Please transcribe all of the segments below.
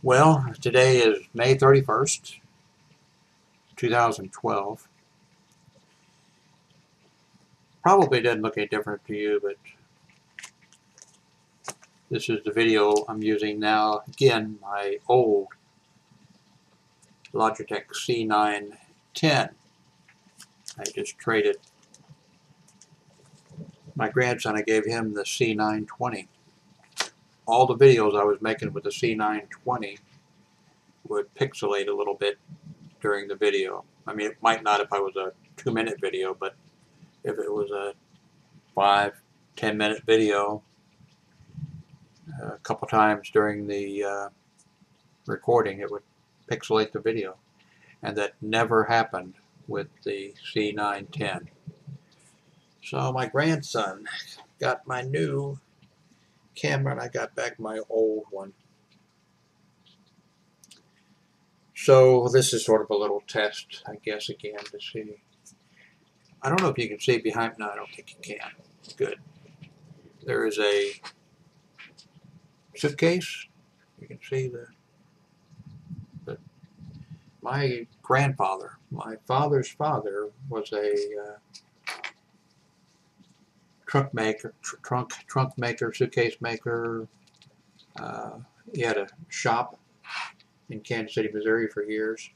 Well, today is May 31st, 2012. Probably doesn't look any different to you, but this is the video I'm using now. Again, my old Logitech C910. I just traded my grandson. I gave him the C920. All the videos I was making with the C920 would pixelate a little bit during the video. I mean, it might not if I was a 2-minute video, but if it was a 5-10 minute video, a couple times during the recording it would pixelate the video, and that never happened with the C910. So my grandson got my new camera and I got back my old one. So this is sort of a little test, I guess, again, to see. I don't know if you can see behind. No, I don't think you can. Good. There is a suitcase. You can see my grandfather, my father's father, was a trunk maker, suitcase maker. He had a shop in Kansas City, Missouri for years,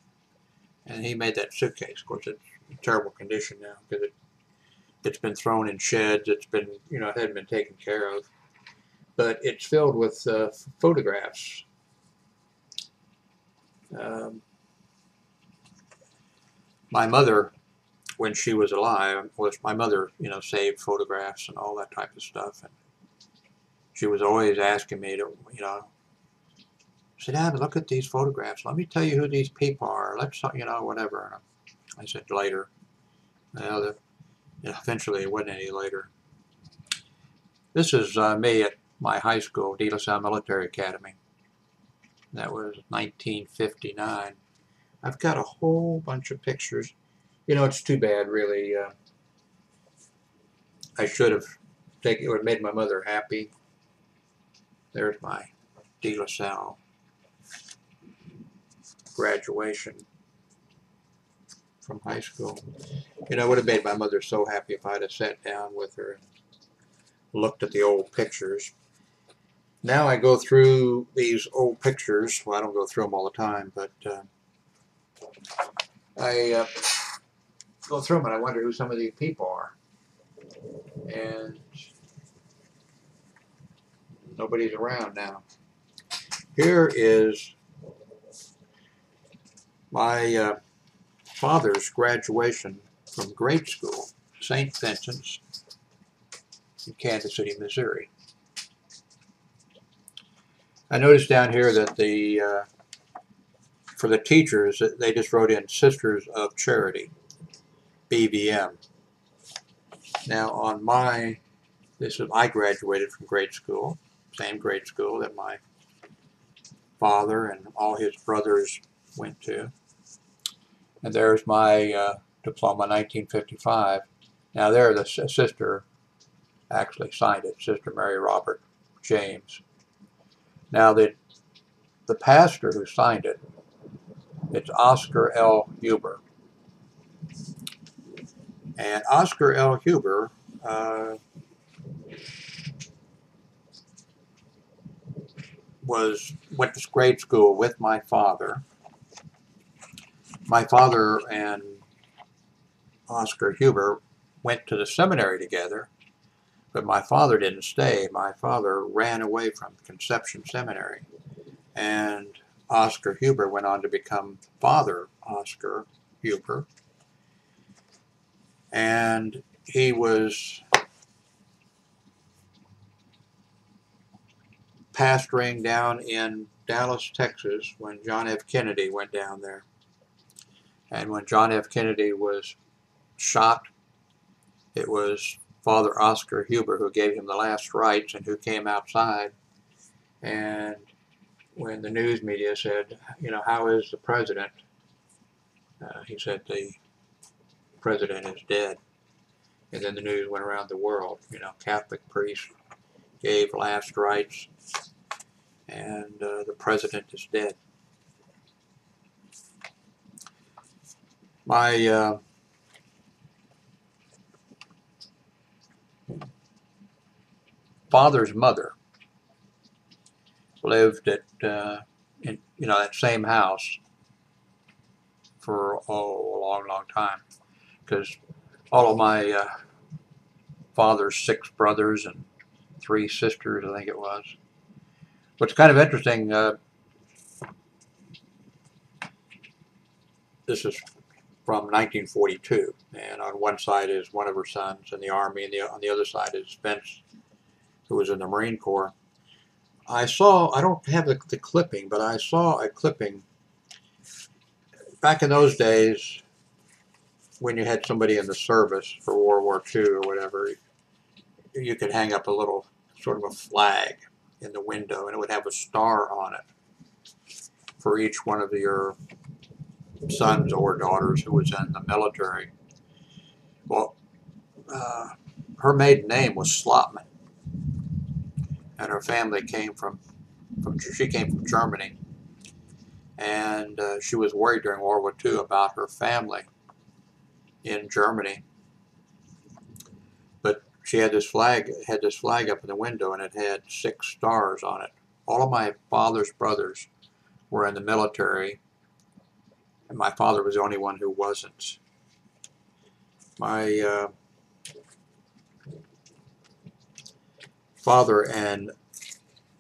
and he made that suitcase. Of course, it's in terrible condition now because it's been thrown in sheds. It's been, it hadn't been taken care of, but it's filled with photographs. My mother, when she was alive, my mother, saved photographs and all that type of stuff, and she was always asking me to, say, Dad, look at these photographs. Let me tell you who these people are. Let's, whatever. And I said later. Eventually, it wasn't any later. This is me at my high school, De La Salle Military Academy. That was 1959. I've got a whole bunch of pictures. It's too bad, really. I should have taken it. Would have made my mother happy. There's my De La Salle graduation from high school. It would have made my mother so happy if I'd have sat down with her and looked at the old pictures. Now I go through these old pictures. Well, I don't go through them all the time, but I go through them and I wonder who some of these people are. And nobody's around now. Here is my father's graduation from grade school, St. Vincent's in Kansas City, Missouri. I noticed down here that for the teachers, they just wrote in Sisters of Charity, BVM. Now on I graduated from grade school, same grade school that my father and all his brothers went to. And there's my diploma, 1955. Now there, the sister actually signed it, Sister Mary Robert James. Now the pastor who signed it, it's Oscar L. Huber. And Oscar L. Huber went to grade school with my father. My father and Oscar Huber went to the seminary together, but my father didn't stay. My father ran away from Conception Seminary, and Oscar Huber went on to become Father Oscar Huber, and he was pastoring down in Dallas, Texas when John F. Kennedy went down there. And when John F. Kennedy was shot, it was Father Oscar Huber who gave him the last rites and who came outside. And when the news media said, how is the president? He said the president is dead. And then the news went around the world. Catholic priest gave last rites. and the president is dead. My father's mother lived at in that same house for a long, long time, because all of my father's 6 brothers and 3 sisters, I think it was. What's kind of interesting, this is from 1942, and on one side is one of her sons in the Army, and on the other side is Vince, who was in the Marine Corps. I don't have the clipping, but I saw a clipping back in those days when you had somebody in the service for World War II or whatever. You could hang up a little sort of a flag in the window, and it would have a star on it for each one of your sons or daughters who was in the military. Well, her maiden name was Slotman, and her family came from Germany, and she was worried during World War II about her family in Germany. But she had this flag up in the window, and it had 6 stars on it. All of my father's brothers were in the military, and my father was the only one who wasn't. My father and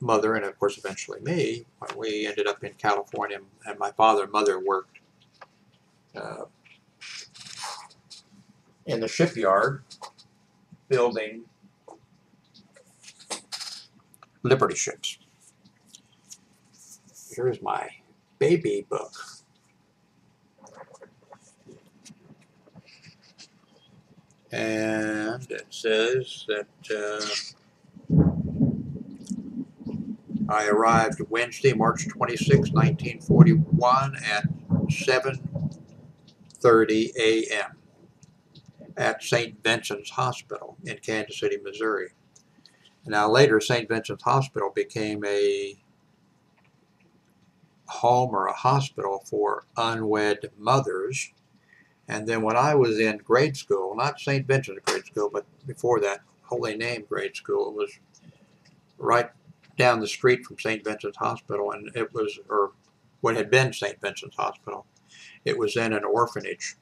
mother, and of course eventually me, we ended up in California, and my father and mother worked in the shipyard building Liberty ships. Here's my baby book. And it says that I arrived Wednesday, March 26, 1941 at 7:30 a.m. at St. Vincent's Hospital in Kansas City, Missouri. Now later, St. Vincent's Hospital became a home or a hospital for unwed mothers. And then when I was in grade school, not St. Vincent's grade school, but before that, Holy Name grade school, it was right down the street from St. Vincent's Hospital, and it was, or what had been St. Vincent's Hospital, it was in an orphanage.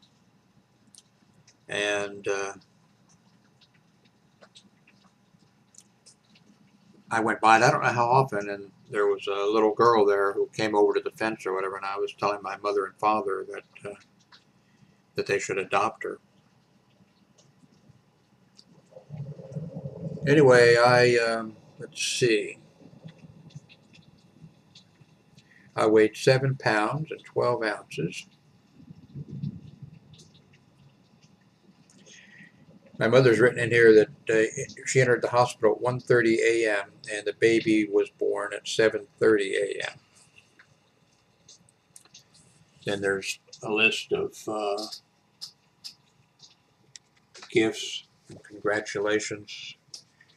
And I went by it, I don't know how often, and there was a little girl there who came over to the fence or whatever, and I was telling my mother and father that they should adopt her. Anyway, let's see. I weighed 7 pounds and 12 ounces. My mother's written in here that she entered the hospital at 1:30 a.m. and the baby was born at 7:30 a.m. Then there's a list of gifts and congratulations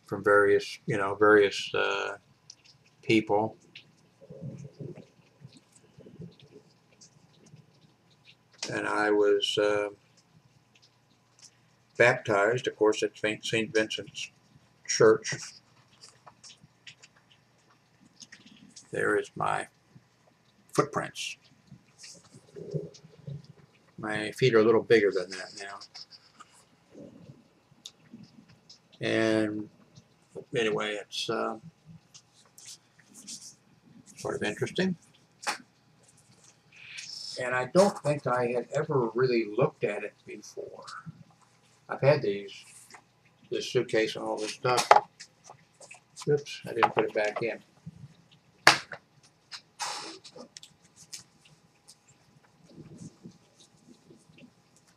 from various people. And I was baptized, of course, at St. Vincent's Church. There is my footprints. My feet are a little bigger than that now. And anyway, it's sort of interesting. And I don't think I had ever really looked at it before. I've had this suitcase and all this stuff. Oops, I didn't put it back in.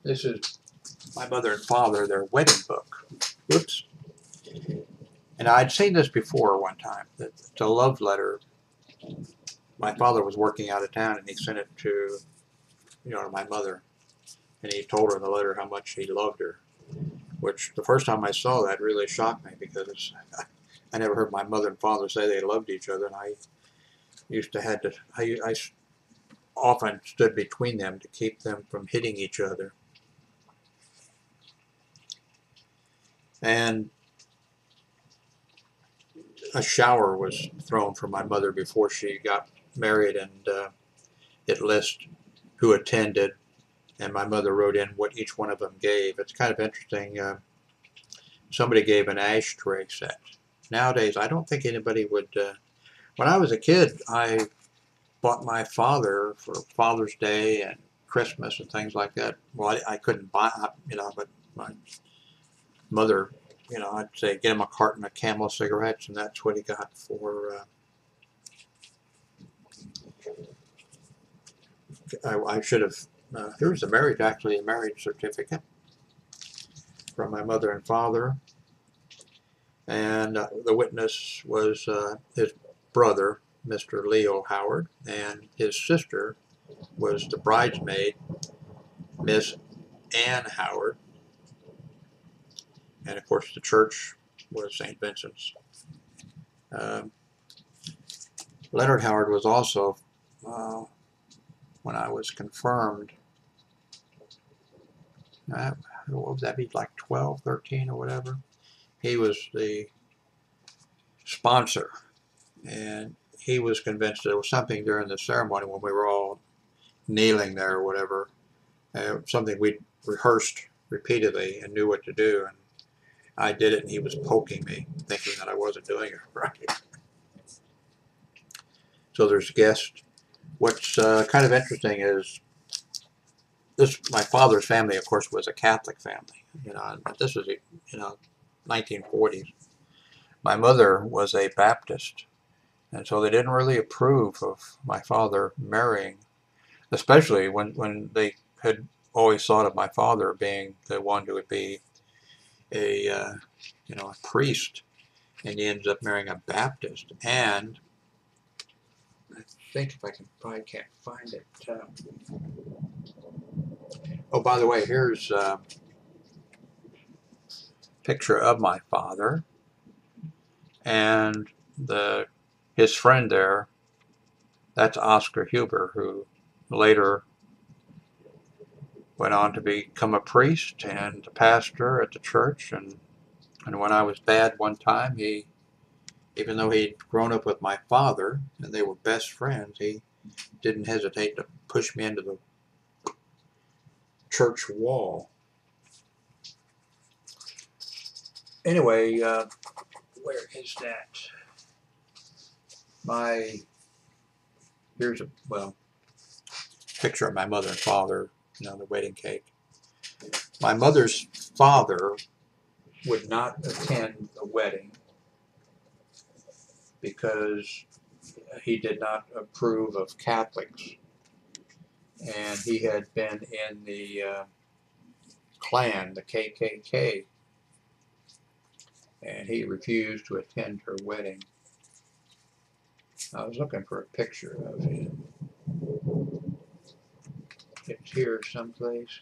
This is my mother and father, their wedding book. Whoops. And I'd seen this before one time, that it's a love letter. My father was working out of town, and he sent it to my mother. And he told her in the letter how much he loved her, which the first time I saw that really shocked me, because I never heard my mother and father say they loved each other, and used to had to, I often stood between them to keep them from hitting each other. And a shower was thrown for my mother before she got married, and it lists who attended, and my mother wrote in what each one of them gave. It's kind of interesting. Somebody gave an ashtray set. Nowadays, I don't think anybody would. When I was a kid, I bought my father for Father's Day and Christmas and things like that. Well, I couldn't buy, but my mother, I'd say get him a carton of Camel cigarettes, and that's what he got for. I should have. Here's a marriage certificate from my mother and father, and the witness was his brother, Mr. Leo Howard, and his sister was the bridesmaid, Miss Ann Howard, and of course the church was St. Vincent's. Leonard Howard was also, when I was confirmed, what would that be, like 12, 13 or whatever? He was the sponsor, and he was convinced there was something during the ceremony when we were all kneeling there or whatever, something we'd rehearsed repeatedly and knew what to do, and I did it, and he was poking me, thinking that I wasn't doing it right. So there's guests. What's kind of interesting is my father's family, of course, was a Catholic family. This was 1940s. My mother was a Baptist, and so they didn't really approve of my father marrying, especially when they had always thought of my father being the one who would be a priest, and he ends up marrying a Baptist. And I think if I can't find it. Oh, by the way, here's a picture of my father and his friend there. That's Oscar Huber, who later went on to become a priest and a pastor at the church. And when I was bad one time, even though he'd grown up with my father and they were best friends, he didn't hesitate to push me into the church wall. Anyway, where is that? Here's a picture of my mother and father, the wedding cake. My mother's father would not attend the wedding because he did not approve of Catholics, and he had been in the Klan, the KKK, and he refused to attend her wedding. I was looking for a picture of him. It's here someplace.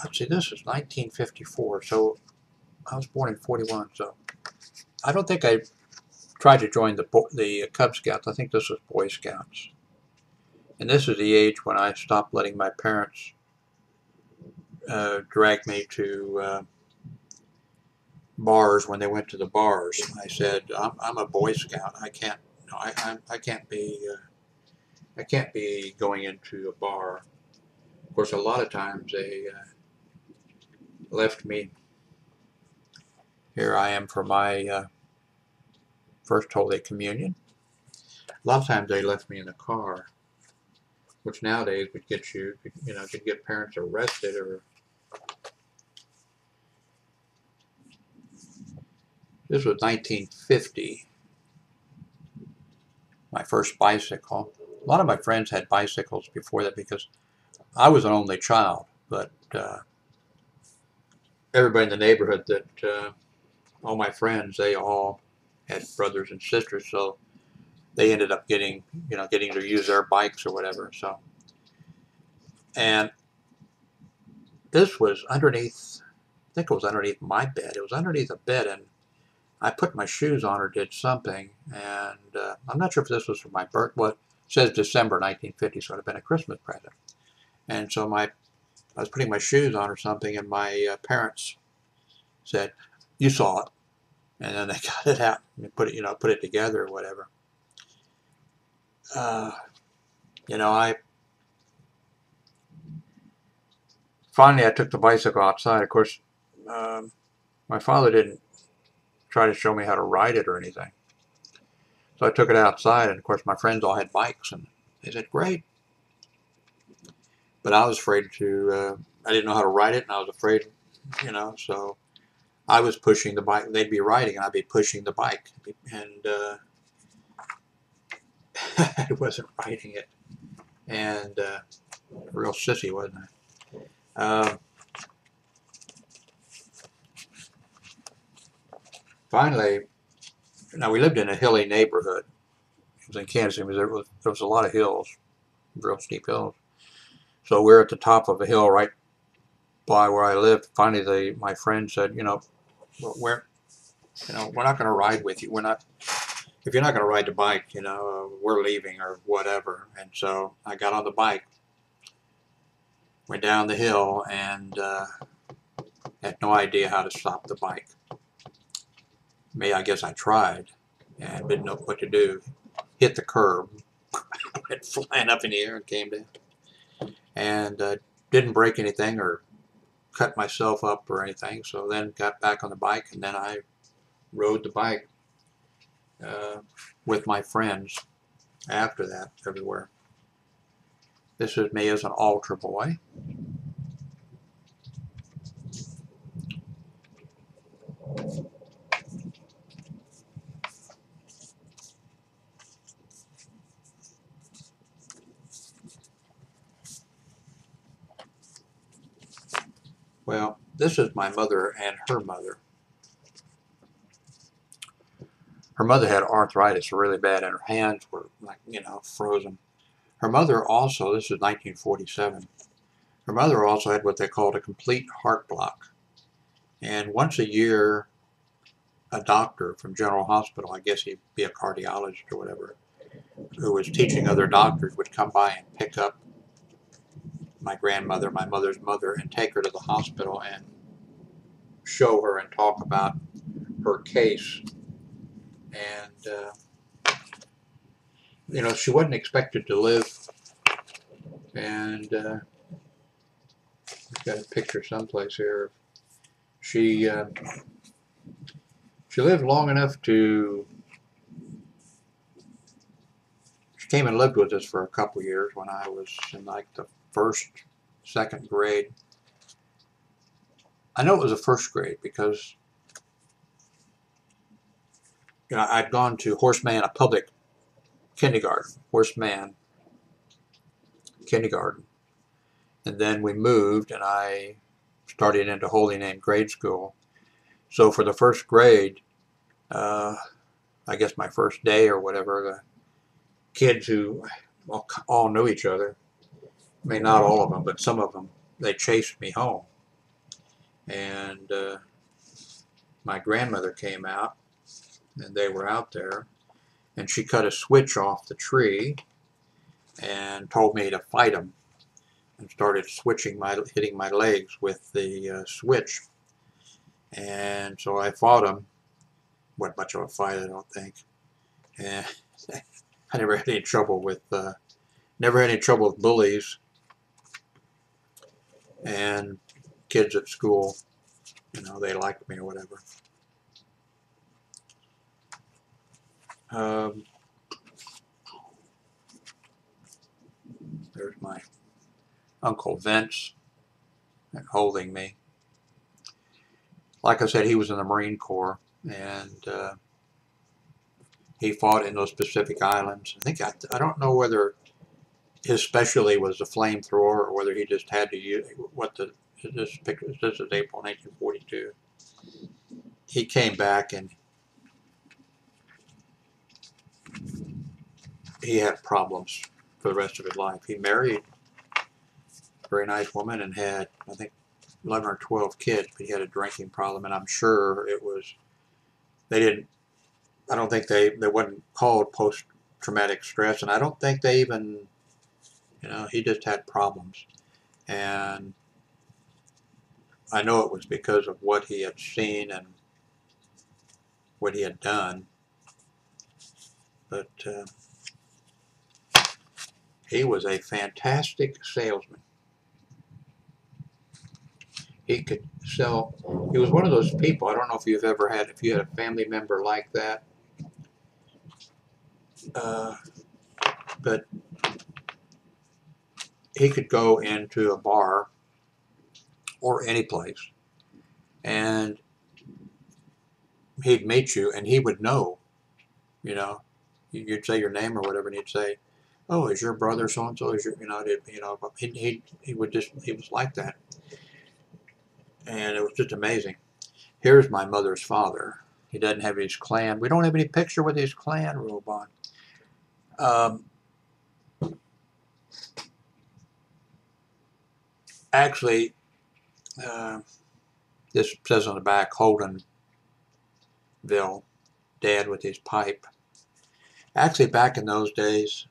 Let's see, this is 1954, so I was born in 41, so I don't think I tried to join the Cub Scouts. I think this was Boy Scouts. And this is the age when I stopped letting my parents drag me to bars when they went to the bars. I said, I'm a Boy Scout. I can't be going into a bar. Of course, a lot of times they left me. Here I am for my first Holy Communion. A lot of times they left me in the car, which nowadays would get could get parents arrested or. This was 1950. My first bicycle. A lot of my friends had bicycles before that because I was an only child, but everybody in the neighborhood all my friends, they all had brothers and sisters, so they ended up getting to use their bikes or whatever. So, and this was underneath, I think it was underneath my bed. It was underneath a bed, and I put my shoes on or did something, and I'm not sure if this was for my birth. Well, it says December 1950, so it would have been a Christmas present. And so I was putting my shoes on or something, and my parents said, "You saw it," and then they got it out and put it, put it together or whatever. I finally I took the bicycle outside. Of course, my father didn't try to show me how to ride it or anything. So I took it outside, and of course my friends all had bikes, and they said, "Great." But I was afraid I didn't know how to ride it, and I was afraid, so I was pushing the bike. They'd be riding, and I'd be pushing the bike, and I wasn't riding it. And a real sissy, wasn't I? Finally, now we lived in a hilly neighborhood. It was in Kansas City. There was a lot of hills, real steep hills. So we're at the top of a hill right by where I lived. Finally, my friend said, we're not going to ride with you. We're not. If you're not going to ride the bike, we're leaving or whatever. And so I got on the bike, went down the hill, and had no idea how to stop the bike. I guess I tried and didn't know what to do. Hit the curb, went flying up in the air and came down. And didn't break anything or cut myself up or anything. So then got back on the bike, and then I rode the bike with my friends after that everywhere. This is me as an altar boy. Well, this is my mother and her mother. Her mother had arthritis really bad, and her hands were frozen. Her mother also, this is 1947, her mother also had what they called a complete heart block. And once a year, a doctor from General Hospital, I guess he'd be a cardiologist or whatever, who was teaching other doctors, would come by and pick up my grandmother, my mother's mother, and take her to the hospital and show her and talk about her case. And, she wasn't expected to live. And I've got a picture someplace here. She lived long enough to. She came and lived with us for a couple years when I was in like the second grade. I know it was the first grade because I'd gone to Horseman, a public kindergarten, Horseman kindergarten, and then we moved, and I started into Holy Name grade school. So for the first grade, I guess my first day or whatever, the kids who all knew each other, I mean, not all of them, but some of them, they chased me home. And my grandmother came out, and they were out there, and she cut a switch off the tree and told me to fight them, and started hitting my legs with the switch. And so I fought him. Wasn't much of a fight, I don't think. And I never had any trouble with bullies and kids at school. They liked me or whatever. There's my Uncle Vince holding me. Like I said, he was in the Marine Corps, and he fought in those Pacific Islands. I don't know whether his specialty was a flamethrower or whether he just had to use this is April 1942. He came back and he had problems for the rest of his life. He married a very nice woman and had, I think, 11 or 12 kids, but he had a drinking problem, and I'm sure it was they didn't, I don't think they wasn't called post-traumatic stress, and I don't think they even, he just had problems. And I know it was because of what he had seen and what he had done, but he was a fantastic salesman. He could sell. He was one of those people. I don't know if you had a family member like that, but he could go into a bar or any place, and he'd meet you, and he would know. You'd say your name or whatever, and he'd say, "Oh, is your brother so and so? Is your, he was like that, and it was just amazing." Here's my mother's father. He doesn't have his Klan. We don't have any picture with his Klan robe on. Actually, this says on the back, Holdenville, Dad with his pipe. Actually, back in those days,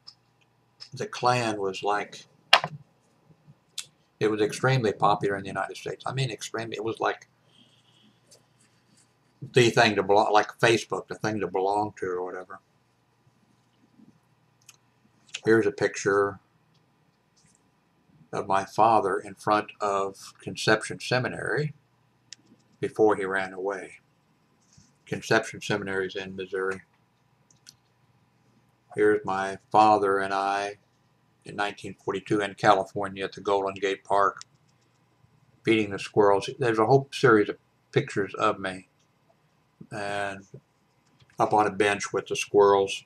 the Klan was it was extremely popular in the United States. I mean, extremely. It was like the thing to belong, like Facebook, the thing to belong to or whatever. Here's a picture of my father in front of Conception Seminary before he ran away. Conception Seminary is in Missouri. Here's my father and I in 1942 in California at the Golden Gate Park feeding the squirrels. There's a whole series of pictures of me and up on a bench with the squirrels.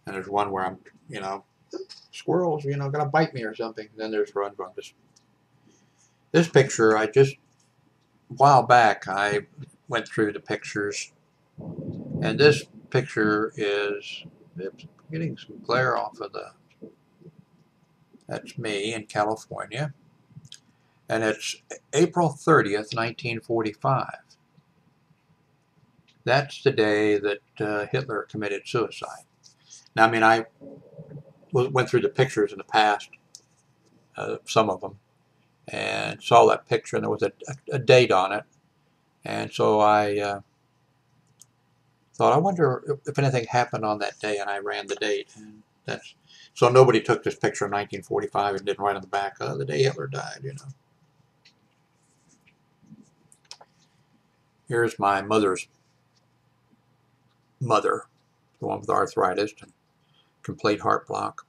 And there's one where I'm, squirrels, gonna bite me or something. And then there's one where I'm just. This picture, a while back, I went through the pictures, and this picture is, getting some glare off of that's me in California, and it's April 30th, 1945. That's the day that Hitler committed suicide. Now, I mean, I went through the pictures in the past, some of them, and saw that picture, and there was a date on it, and so I thought, I wonder if anything happened on that day, and I ran the date, and so nobody took this picture in 1945 and didn't write on the back, the day Hitler died, Here's my mother's mother, the one with arthritis and complete heart block.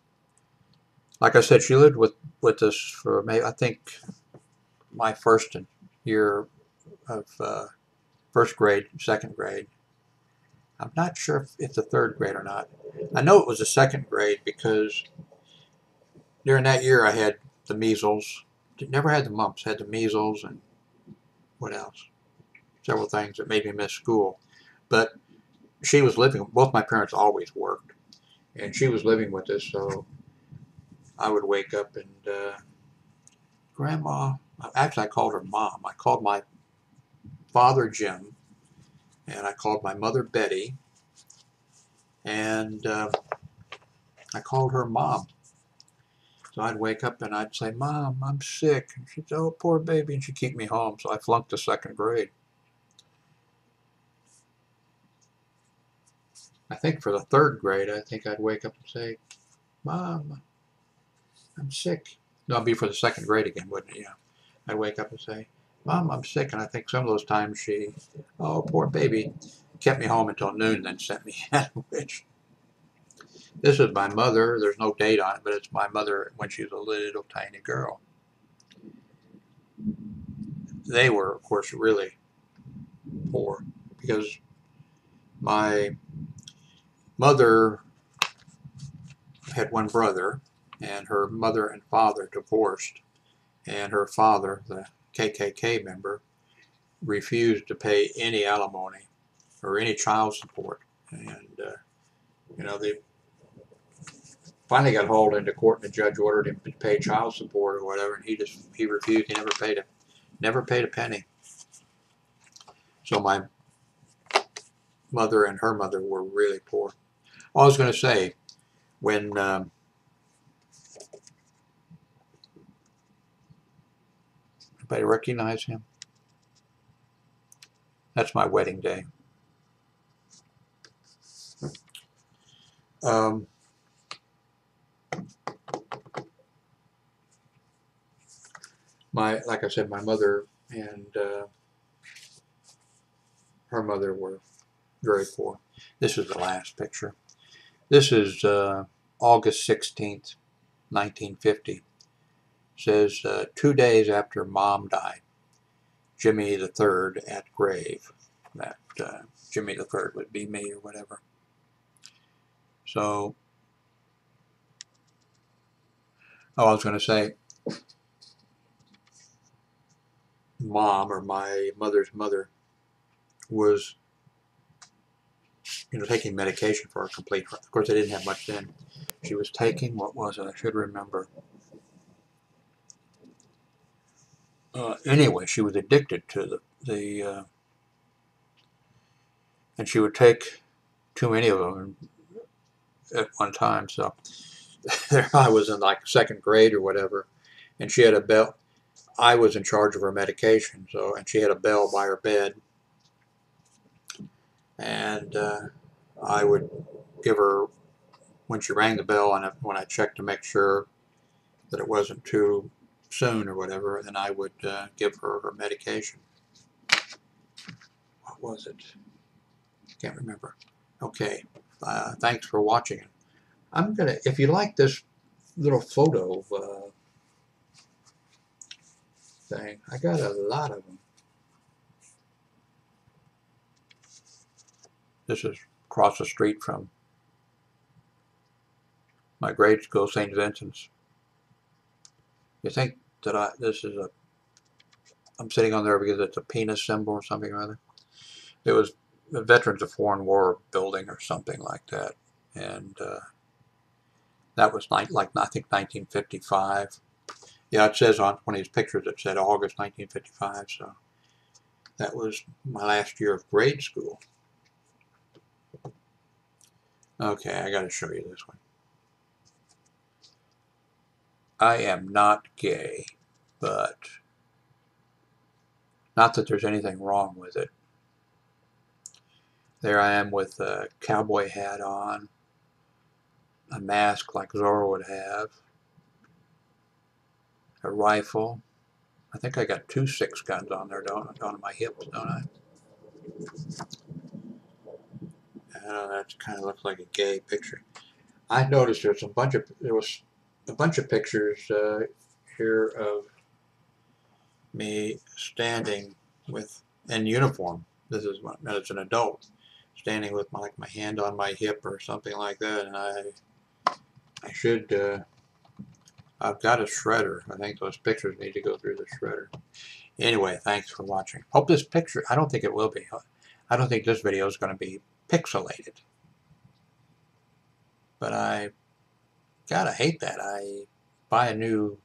Like I said, she lived with us for maybe, I think, my first year of first grade, second grade. I'm not sure if the third grade or not. I know it was the second grade because during that year I had the measles. Never had the mumps, had the measles and what else? Several things that made me miss school. But she was living, both my parents always worked, and she was living with us, so I would wake up and Grandma, actually I called her Mom. I called my father Jim, and I called my mother Betty, and I called her Mom. So I'd wake up and I'd say, Mom, I'm sick. And she'd say, oh, poor baby, and she'd keep me home. So I flunked the second grade. I think for the third grade, I think I'd wake up and say, Mom, I'm sick. No, it'd be for the second grade again, wouldn't it? Yeah. I'd wake up and say, Mom, I'm sick. And I think some of those times she, oh, poor baby, kept me home until noon, then sent me out, which. This is my mother. There's no date on it, but it's my mother when she was a little tiny girl. They were, of course, really poor because my mother had one brother, and her mother and father divorced, and her father, the KKK member, refused to pay any alimony or any child support, and they finally got hauled into court, and the judge ordered him to pay child support or whatever, and he refused. He never paid a penny. So my mother and her mother were really poor. I was going to say, when anybody recognize him? That's my wedding day. Like I said, my mother and her mother were very poor. This is the last picture. This is August 16th, 1950. It says 2 days after Mom died, Jimmy the Third at grave. That Jimmy the Third would be me or whatever. So, I was going to say, Mom, or my mother's mother, was taking medication for a complete heart. Of course, they didn't have much then. She was taking, what was it? I should remember. Anyway, she was addicted to and she would take too many of them at one time. So there I was in like second grade or whatever, and she had a bell. I was in charge of her medication, and she had a bell by her bed, and I would give her, when she rang the bell, and when I checked to make sure that it wasn't too soon or whatever, then I would give her her medication. What was it? Can't remember. Okay, thanks for watching. If you like this little photo thing, I got a lot of them. This is across the street from my grade school, St. Vincent's. You think that I'm sitting on there because it's a penis symbol or something or other? It was the Veterans of Foreign War building or something like that. And that was I think 1955. Yeah, it says on one of these pictures, it said August 1955. So that was my last year of grade school. Okay, I got to show you this one. I am not gay, but not that there's anything wrong with it. There I am with a cowboy hat on, a mask like Zorro would have, a rifle. I think I got 2 6 guns on there, on my hips, don't I? That kind of looks like a gay picture. I noticed there was a bunch of pictures here of me standing in uniform. This is as an adult, standing with my hand on my hip or something like that, and I should. I've got a shredder. I think those pictures need to go through the shredder. Anyway, thanks for watching. Hope this picture, I don't think it will be. I don't think this video is going to be pixelated. But I gotta hate that. I buy a new,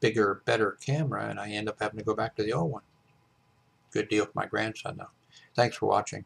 bigger, better camera and I end up having to go back to the old one. Good deal for my grandson though. Thanks for watching.